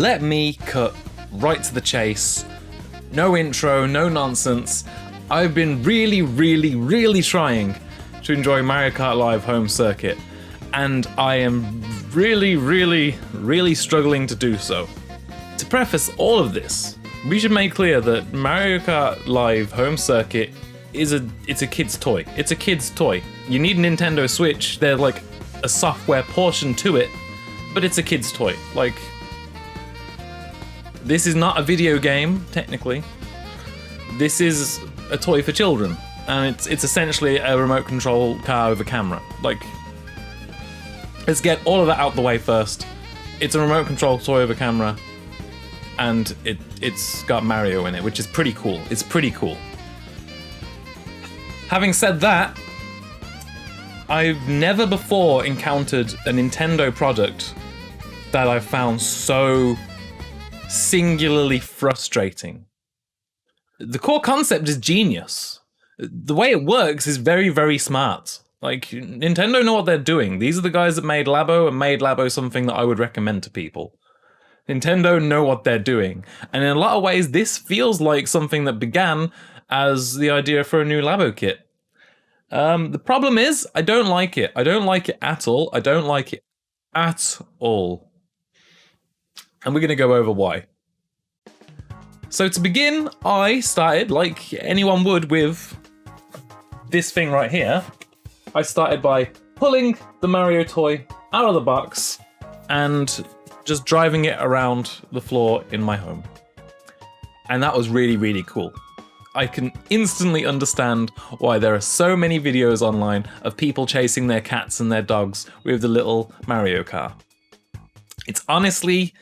let me cut right to the chase. No intro, no nonsense. I've been really trying to enjoy Mario Kart Live Home Circuit, and I am really struggling to do so. To preface all of this, we should make clear that Mario Kart Live Home Circuit it's a kid's toy. It's a kid's toy. You need a Nintendo Switch. There's like a software portion to it, but it's a kid's toy. Like, this is not a video game, technically. This is a toy for children, and it's essentially a remote control car with a camera. Like, let's get all of that out the way first. It's a remote control toy with a camera, and it's got Mario in it, which is pretty cool. It's pretty cool. Having said that, I've never before encountered a Nintendo product that I've found so singularly frustrating. The core concept is genius. The way it works is very smart. Like, Nintendo know what they're doing. These are the guys that made Labo, and made Labo something that I would recommend to people. Nintendo know what they're doing. And in a lot of ways, this feels like something that began as the idea for a new Labo kit. The problem is, I don't like it. I don't like it at all. I don't like it at all. And we're going to go over why. So to begin, I started, like anyone would, with this thing right here. I started by pulling the Mario toy out of the box and just driving it around the floor in my home. And that was really cool. I can instantly understand why there are so many videos online of people chasing their cats and their dogs with the little Mario car. It's honestly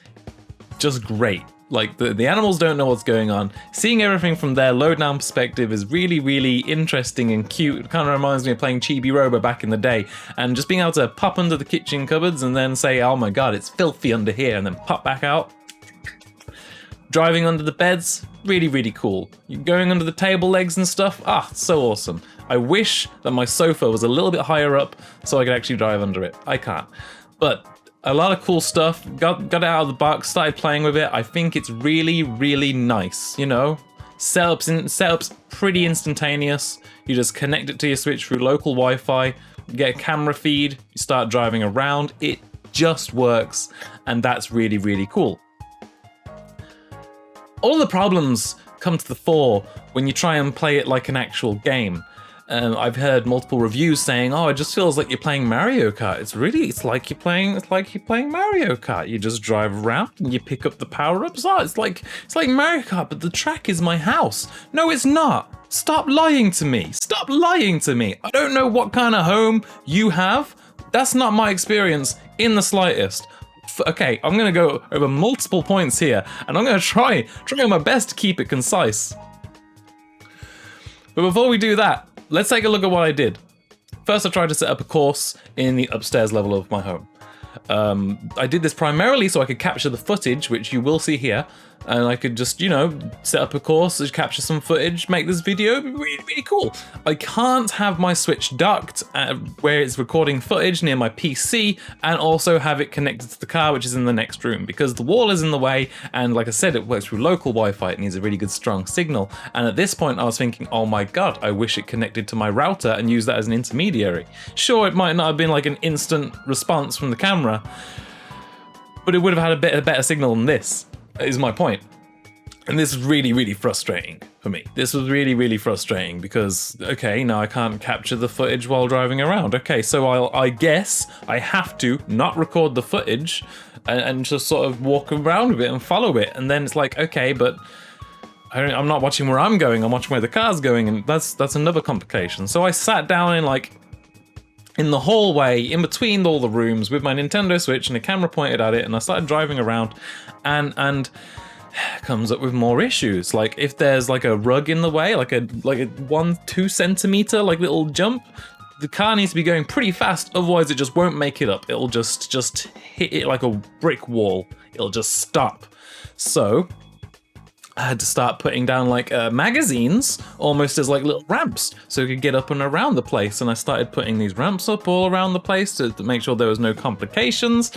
just great. Like, the animals don't know what's going on. Seeing everything from their low-down perspective is really interesting and cute. It kind of reminds me of playing Chibi Robo back in the day. And just being able to pop under the kitchen cupboards and then say, oh my god, it's filthy under here, and then pop back out. Driving under the beds, really cool. Going under the table legs and stuff, so awesome. I wish that my sofa was a little bit higher up so I could actually drive under it. I can't. But a lot of cool stuff. Got it out of the box, started playing with it. I think it's really nice, you know? Setup's pretty instantaneous. You just connect it to your Switch through local Wi-Fi, get a camera feed, you start driving around. It just works, and that's really cool. All the problems come to the fore when you try and play it like an actual game. I've heard multiple reviews saying, "Oh, it just feels like you're playing Mario Kart." It's like you're playing Mario Kart. You just drive around and you pick up the power-ups. It's like Mario Kart, but the track is my house. No, it's not. Stop lying to me. Stop lying to me. I don't know what kind of home you have. That's not my experience in the slightest. Okay, I'm gonna go over multiple points here, and I'm gonna try my best to keep it concise. But before we do that, let's take a look at what I did. First, I tried to set up a course in the upstairs level of my home. I did this primarily so I could capture the footage, which you will see here, and I could just, you know, set up a course, capture some footage, make this video really cool. I can't have my Switch docked where it's recording footage near my PC, and also have it connected to the car, which is in the next room, because the wall is in the way, and like I said, it works through local Wi-Fi. It needs a really good strong signal, and at this point I was thinking, oh my god, I wish it connected to my router and used that as an intermediary. Sure, it might not have been like an instant response from the camera, but it would have had a better signal than this, is my point. And this is really frustrating for me. This was really frustrating because, okay, now I can't capture the footage while driving around. Okay, so I guess I have to not record the footage and just sort of walk around with it and follow it. And then it's like, okay, but I'm not watching where I'm going, I'm watching where the car's going, and that's another complication. So I sat down in the hallway, in between all the rooms, with my Nintendo Switch and a camera pointed at it, and I started driving around, and comes up with more issues. Like, if there's like a rug in the way, like a 1-2 centimeter like little jump, the car needs to be going pretty fast, otherwise it just won't make it up. It'll just hit it like a brick wall. It'll just stop. So I had to start putting down like magazines, almost as like little ramps, so we could get up and around the place. And I started putting these ramps up all around the place to make sure there was no complications.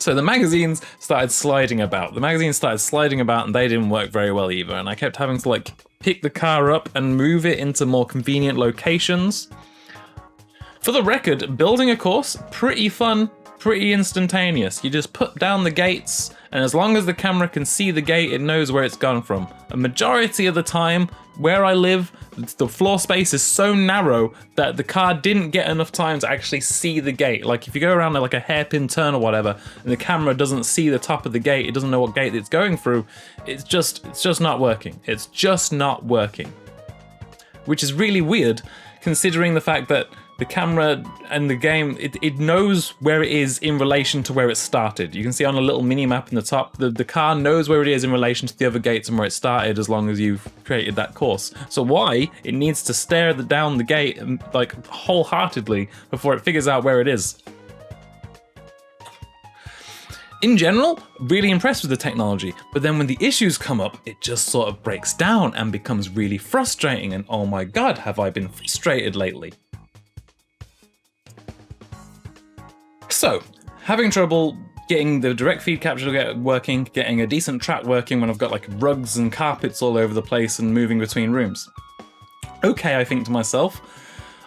So the magazines started sliding about. The magazines started sliding about and they didn't work very well either. And I kept having to like pick the car up and move it into more convenient locations. For the record, building a course, pretty fun, pretty instantaneous. You just put down the gates, and as long as the camera can see the gate, it knows where it's gone from. A majority of the time, where I live, the floor space is so narrow that the car didn't get enough time to actually see the gate. Like if you go around like a hairpin turn or whatever, and the camera doesn't see the top of the gate, it doesn't know what gate it's going through, it's just not working. It's just not working. Which is really weird, considering the fact that the camera and the game, it knows where it is in relation to where it started. You can see on a little mini map in the top, the car knows where it is in relation to the other gates and where it started as long as you've created that course. So why it needs to stare down the gate like wholeheartedly before it figures out where it is. In general, really impressed with the technology, but then when the issues come up, it just sort of breaks down and becomes really frustrating, and oh my god, have I been frustrated lately. So, having trouble getting the direct feed capture working, getting a decent track working when I've got like rugs and carpets all over the place and moving between rooms. Okay, I think to myself,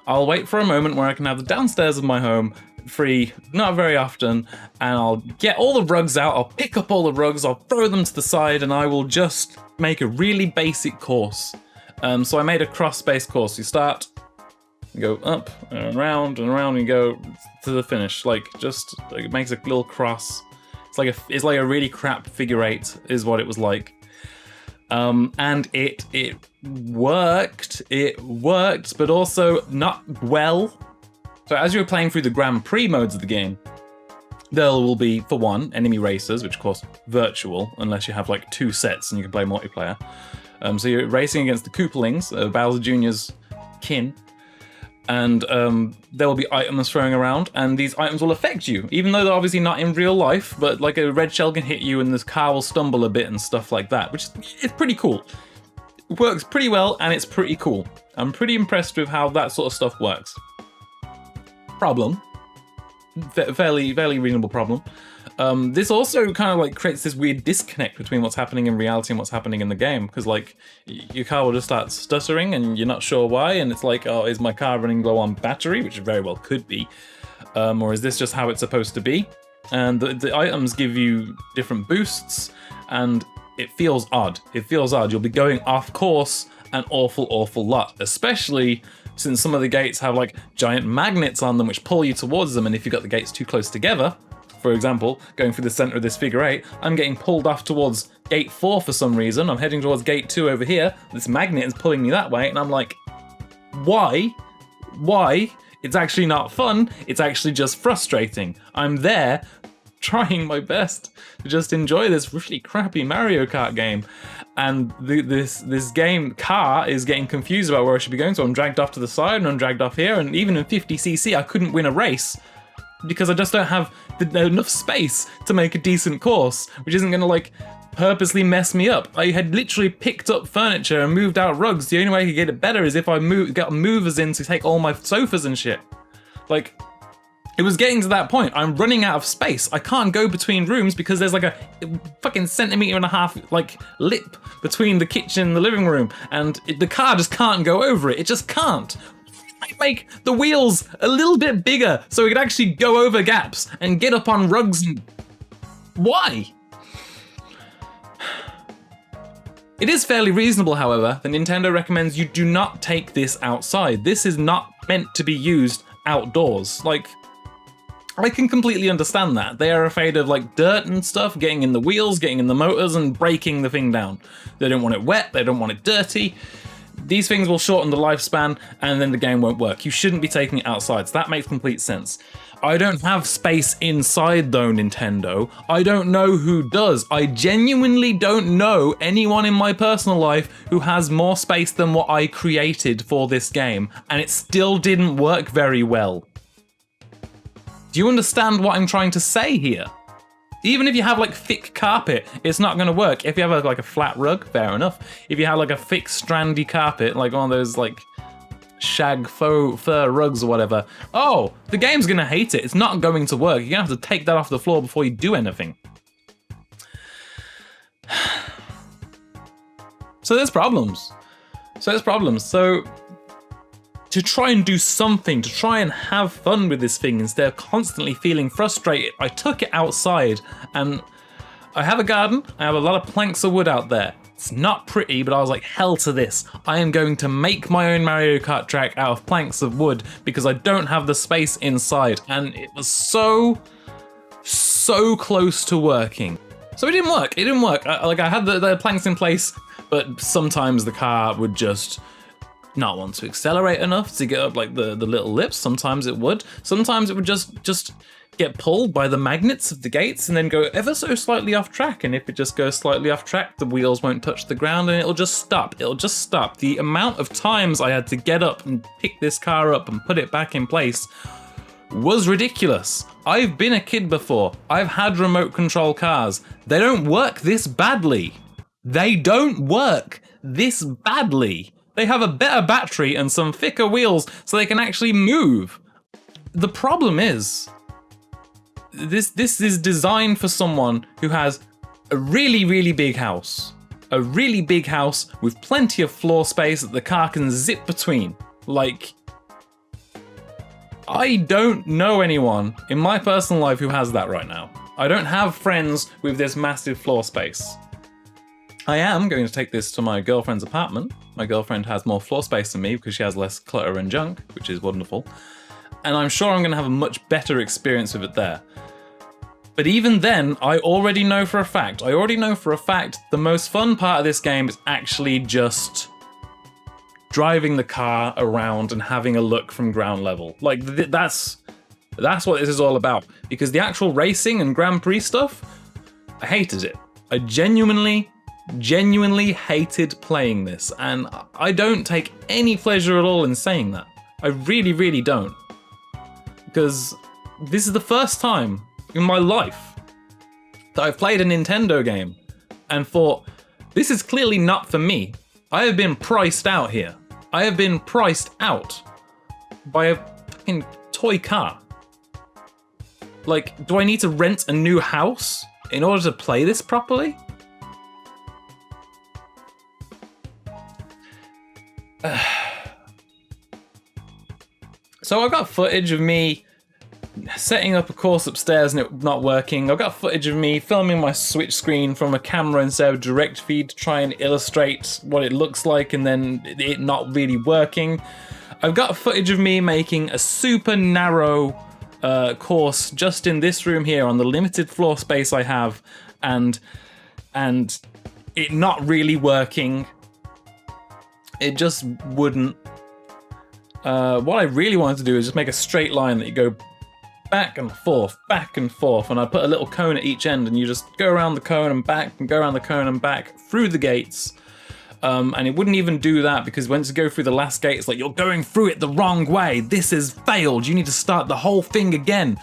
I'll wait for a moment where I can have the downstairs of my home free, not very often, and I'll get all the rugs out, I'll pick up all the rugs, I'll throw them to the side, and I will just make a really basic course. So I made a cross-based course. You start, you go up and around, and you go to the finish. Like, just, like, it makes a little cross. It's like a really crap figure eight, is what it was like. And it worked, but also not well. So as you're playing through the Grand Prix modes of the game, there will be, for one, enemy racers, which of course virtual, unless you have like 2 sets and you can play multiplayer. So you're racing against the Koopalings, Bowser Jr.'s kin, and there will be items throwing around, and these items will affect you, even though they're obviously not in real life, but like a red shell can hit you and this car will stumble a bit and stuff like that, which is pretty cool. It works pretty well and it's pretty cool. I'm pretty impressed with how that sort of stuff works. Problem. Fairly reasonable problem. This also kind of like creates this weird disconnect between what's happening in reality and what's happening in the game, because like your car will just start stuttering and you're not sure why, and it's like, oh, is my car running low on battery, which very well could be, or is this just how it's supposed to be? And the items give you different boosts, and it feels odd. You'll be going off course an awful lot, especially since some of the gates have like giant magnets on them which pull you towards them, and if you've got the gates too close together, for example, going through the center of this figure eight, I'm getting pulled off towards gate 4 for some reason. I'm heading towards gate 2 over here. This magnet is pulling me that way, and I'm like, why? Why? It's actually not fun. It's actually just frustrating. I'm there trying my best to just enjoy this really crappy Mario Kart game. And this game, car, is getting confused about where I should be going, so I'm dragged off to the side and I'm dragged off here, and even in 50cc I couldn't win a race because I just don't have enough space to make a decent course, which isn't going to like purposely mess me up. I had literally picked up furniture and moved out rugs. The only way I could get it better is if I got movers in to take all my sofas and shit. Like, it was getting to that point. I'm running out of space. I can't go between rooms because there's like a fucking 1.5 centimeter like lip between the kitchen and the living room, and the car just can't go over it. It just can't. I make the wheels a little bit bigger so it could actually go over gaps and get up on rugs. And why? It is fairly reasonable, however, that Nintendo recommends you do not take this outside. This is not meant to be used outdoors. Like, I can completely understand that. They are afraid of like dirt and stuff getting in the wheels, getting in the motors, and breaking the thing down. They don't want it wet, they don't want it dirty. These things will shorten the lifespan and then the game won't work. You shouldn't be taking it outside, so that makes complete sense. I don't have space inside though, Nintendo. I don't know who does. I genuinely don't know anyone in my personal life who has more space than what I created for this game, and it still didn't work very well. Do you understand what I'm trying to say here? Even if you have like thick carpet, it's not going to work. If you have like a flat rug, fair enough. If you have like a thick strandy carpet, like one of those like shag faux fur rugs or whatever. Oh, the game's gonna hate it. It's not going to work. You're gonna have to take that off the floor before you do anything. So there's problems. So to try and do something, to try and have fun with this thing instead of constantly feeling frustrated, I took it outside, and I have a garden. I have a lot of planks of wood out there. It's not pretty, but I was like, hell to this. I am going to make my own Mario Kart track out of planks of wood because I don't have the space inside. And it was so close to working. So it didn't work. I had the planks in place, but sometimes the car would just not want to accelerate enough to get up like the little lips. Sometimes it would. Sometimes it would just get pulled by the magnets of the gates and then go ever so slightly off track. And if it just goes slightly off track, the wheels won't touch the ground and it'll just stop. The amount of times I had to get up and pick this car up and put it back in place was ridiculous. I've been a kid before. I've had remote control cars. They don't work this badly. They don't work this badly. They have a better battery and some thicker wheels so they can actually move. The problem is, this is designed for someone who has a really big house. A really big house with plenty of floor space that the car can zip between. Like, I don't know anyone in my personal life who has that right now. I don't have friends with this massive floor space. I am going to take this to my girlfriend's apartment. My girlfriend has more floor space than me because she has less clutter and junk, which is wonderful. And I'm sure I'm going to have a much better experience with it there. But even then, I already know for a fact the most fun part of this game is actually just driving the car around and having a look from ground level. Like, that's what this is all about. Because the actual racing and Grand Prix stuff, I hated it. I genuinely hated playing this, and I don't take any pleasure at all in saying that. I really don't. Because this is the first time in my life that I've played a Nintendo game and thought, this is clearly not for me. I have been priced out here. I have been priced out by a fucking toy car. Like, do I need to rent a new house in order to play this properly? So I've got footage of me setting up a course upstairs and it not working. I've got footage of me filming my Switch screen from a camera instead of direct feed to try and illustrate what it looks like and then it not really working. I've got footage of me making a super narrow course just in this room here on the limited floor space I have and it not really working. It just wouldn't. What I really wanted to do is just make a straight line that you go back and forth, and I put a little cone at each end, and you just go around the cone and back, and go around the cone and back through the gates. And it wouldn't even do that because once you go through the last gate, it's like you're going through it the wrong way. This has failed. You need to start the whole thing again.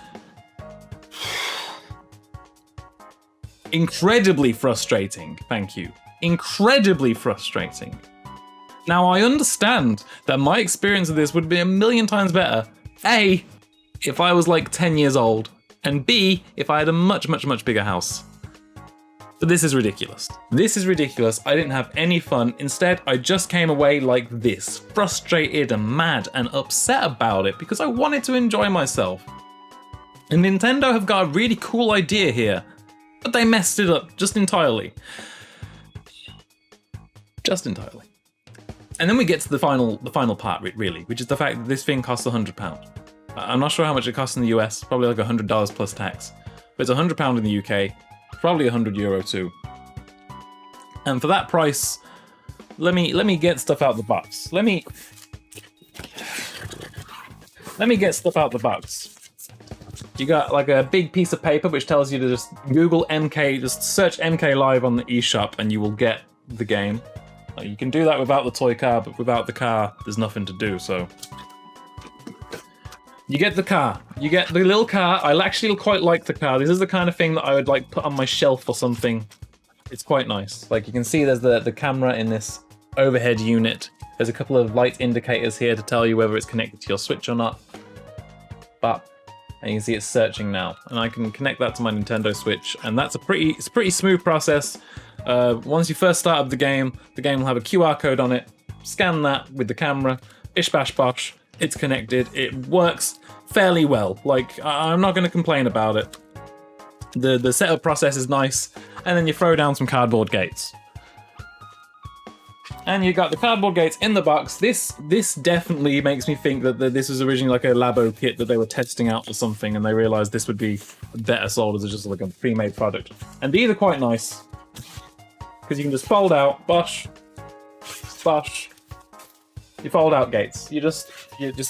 Incredibly frustrating. Thank you. Incredibly frustrating. Now, I understand that my experience of this would be a million times better. A, if I was like 10 years old, and B, if I had a much bigger house. But this is ridiculous. This is ridiculous. I didn't have any fun. Instead, I just came away like this, frustrated and mad and upset about it because I wanted to enjoy myself. And Nintendo have got a really cool idea here, but they messed it up just entirely. Just entirely. And then we get to the final part, really, which is the fact that this thing costs £100. I'm not sure how much it costs in the US, probably like $100 plus tax. But it's £100 in the UK, probably €100 too. And for that price, let me get stuff out the box. Let me get stuff out the box. You got like a big piece of paper which tells you to just Google MK, just search MK Live on the eShop and you will get the game. You can do that without the toy car, but without the car, there's nothing to do, so. You get the car. You get the little car. I actually quite like the car. This is the kind of thing that I would like put on my shelf or something. It's quite nice. Like you can see there's the camera in this overhead unit. There's a couple of light indicators here to tell you whether it's connected to your Switch or not. But and you can see it's searching now, and I can connect that to my Nintendo Switch, and that's a pretty smooth process. Once you first start up the game will have a QR code on it. Scan that with the camera. Bish bash bosh. It's connected. It works fairly well. Like, I'm not going to complain about it. The setup process is nice, and then you throw down some cardboard gates. And you got the cardboard gates in the box. This definitely makes me think that this was originally like a Labo kit that they were testing out or something, and they realized this would be better sold as just like a pre-made product. And these are quite nice, because you can just fold out, bosh, bosh. You fold out gates. You just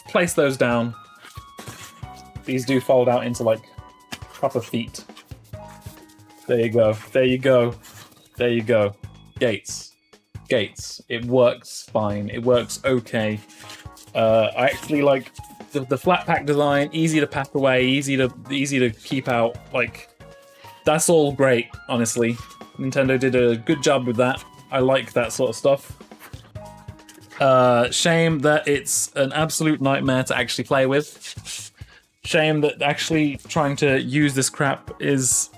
place those down. These do fold out into like proper feet. There you go. There you go. There you go. Gates. It works fine. It works okay. I actually like the flat pack design. Easy to pack away. Easy to keep out. Like, that's all great. Honestly, Nintendo did a good job with that. I like that sort of stuff. Shame that it's an absolute nightmare to actually play with. Shame that actually trying to use this crap is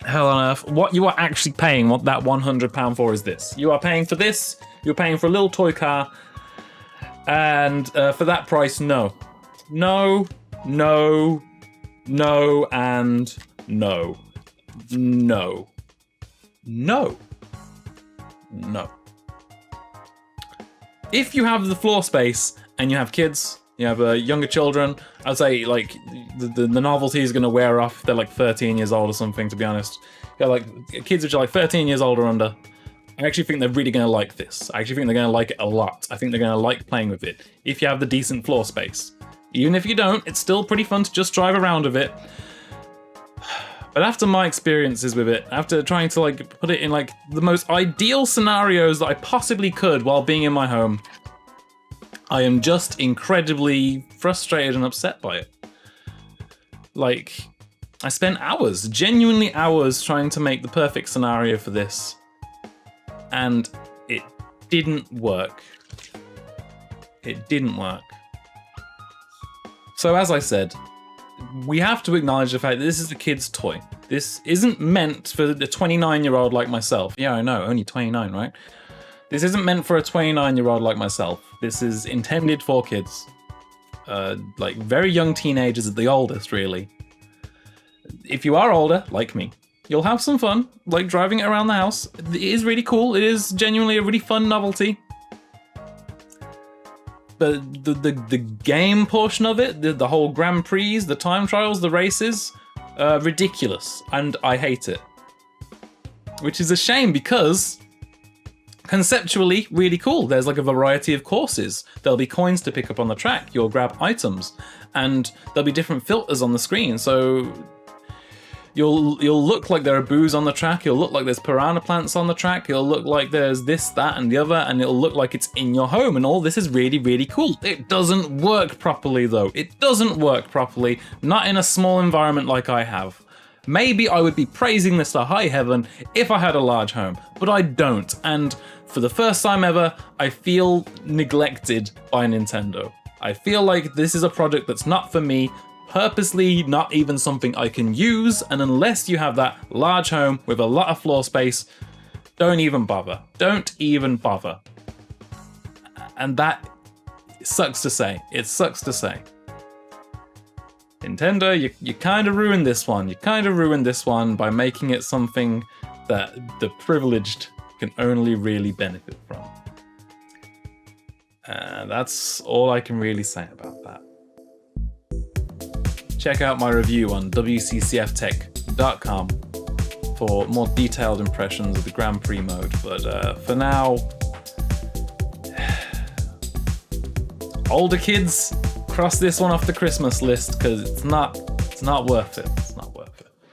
hell on earth. What you are actually paying, what that £100 for is this. You are paying for this, you're paying for a little toy car, and for that price, no. No, no, no, and no. No. No. No. If you have the floor space and you have kids, you have younger children, I'd say like the novelty is going to wear off. They're like 13 years old or something, to be honest. You're like kids which are like 13 years old or under. I actually think they're really going to like this. I actually think they're going to like it a lot. I think they're going to like playing with it if you have the decent floor space. Even if you don't, it's still pretty fun to just drive around with it. But after my experiences with it, after trying to like put it in like the most ideal scenarios that I possibly could while being in my home, I am just incredibly frustrated and upset by it. Like, I spent hours, genuinely hours, trying to make the perfect scenario for this, and it didn't work. It didn't work. So as I said, we have to acknowledge the fact that this is a kid's toy. This isn't meant for the 29-year-old like myself. Yeah, I know, only 29, right? This isn't meant for a 29-year-old like myself. This is intended for kids. Like very young teenagers at the oldest, really. If you are older, like me, you'll have some fun, like driving it around the house. It is really cool. It is genuinely a really fun novelty. But the game portion of it, the whole Grand Prix, the time trials, the races, ridiculous, and I hate it. Which is a shame because conceptually really cool. There's like a variety of courses. There'll be coins to pick up on the track. You'll grab items, and there'll be different filters on the screen. So you'll look like there are boos on the track. You'll look like there's piranha plants on the track. You'll look like there's this, that, and the other, and it'll look like it's in your home. And all this is really, really cool. It doesn't work properly though. It doesn't work properly. Not in a small environment like I have. Maybe I would be praising this to high heaven if I had a large home, but I don't. And for the first time ever, I feel neglected by Nintendo. I feel like this is a product that's not for me, purposely not even something I can use, and unless you have that large home with a lot of floor space, don't even bother. Don't even bother. And that sucks to say. It sucks to say. Nintendo, you kind of ruined this one. You kind of ruined this one by making it something that the privileged can only really benefit from. That's all I can really say about that. Check out my review on wccftech.com for more detailed impressions of the Grand Prix mode. But for now, older kids, cross this one off the Christmas list because it's not worth it.